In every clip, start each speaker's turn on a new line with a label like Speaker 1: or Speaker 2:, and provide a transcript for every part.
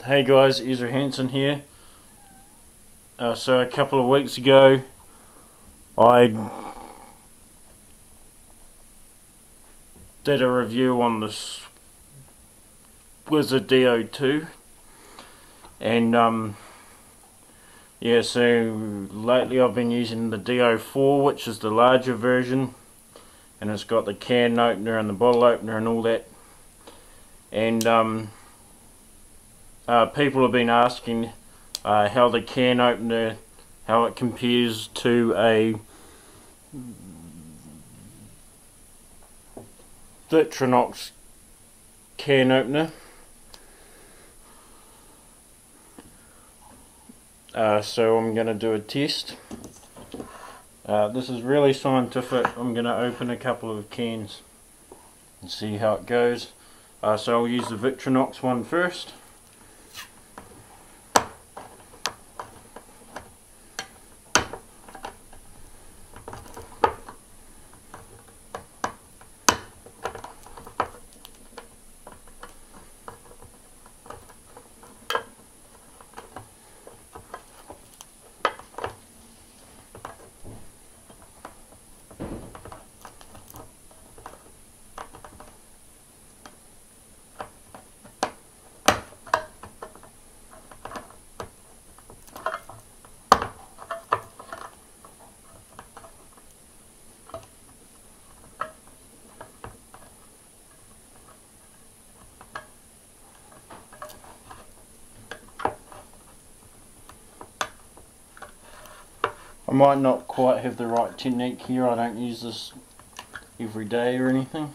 Speaker 1: Hey guys, Ezra Hansen here. So a couple of weeks ago I did a review on the swiza DO2 and yeah, so lately I've been using the DO4, which is the larger version, and it's got the can opener and the bottle opener and all that. And people have been asking how the can opener, how it compares to a victorinox can opener. So I'm going to do a test. This is really scientific. I'm going to open a couple of cans and see how it goes. So I'll use the victorinox one first. I might not quite have the right technique here. I don't use this every day or anything.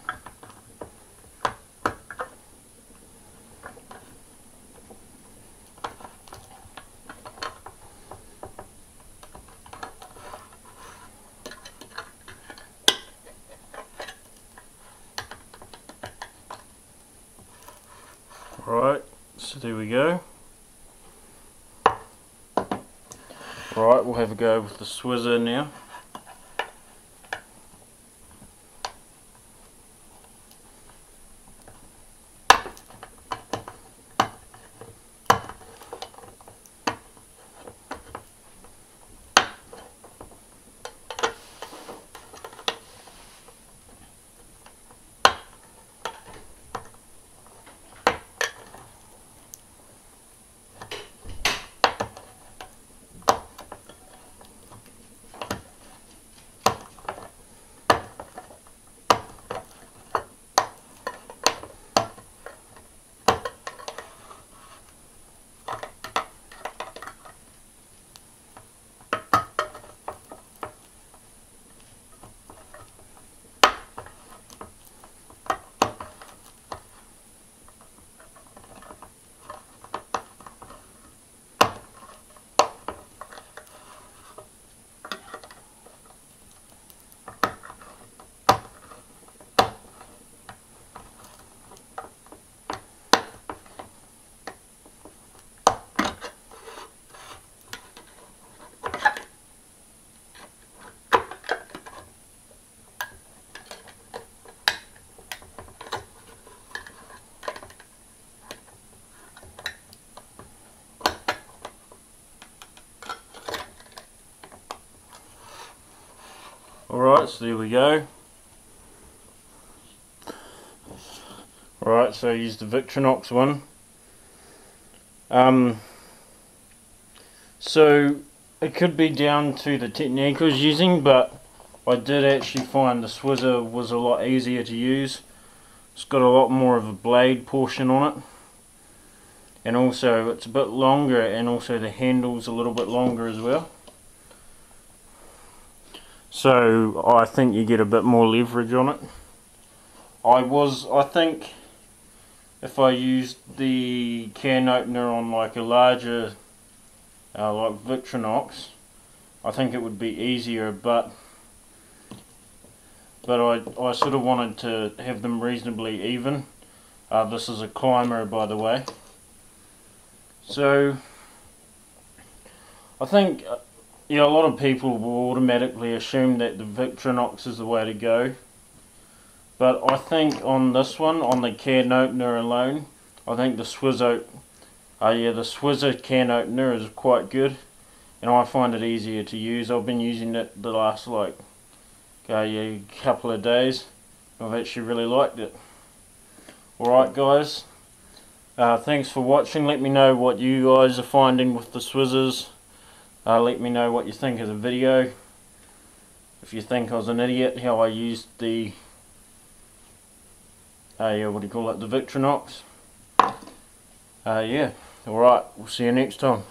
Speaker 1: Alright, so there we go. Right, we'll have a go with the swiza now. Alright, so there we go. Alright, so I used the victorinox one. So it could be down to the technique I was using, but I did actually find the swiza was a lot easier to use. It's got a lot more of a blade portion on it, and also it's a bit longer, and also the handle's a little bit longer as well. So I think you get a bit more leverage on it. I think if I used the can opener on like a larger, like victorinox, I think it would be easier, but I sort of wanted to have them reasonably even. This is a climber, by the way. So I think yeah, a lot of people will automatically assume that the victorinox is the way to go, but I think on this one, on the can opener alone, I think the swiza Yeah, the Swiza can opener is quite good, and I find it easier to use. I've been using it the last yeah, couple of days. I've actually really liked it. Alright guys, thanks for watching. Let me know what you guys are finding with the Swizas. Let me know what you think of the video. If you think I was an idiot how I used the what do you call it, the Victorinox. Yeah, alright, we'll see you next time.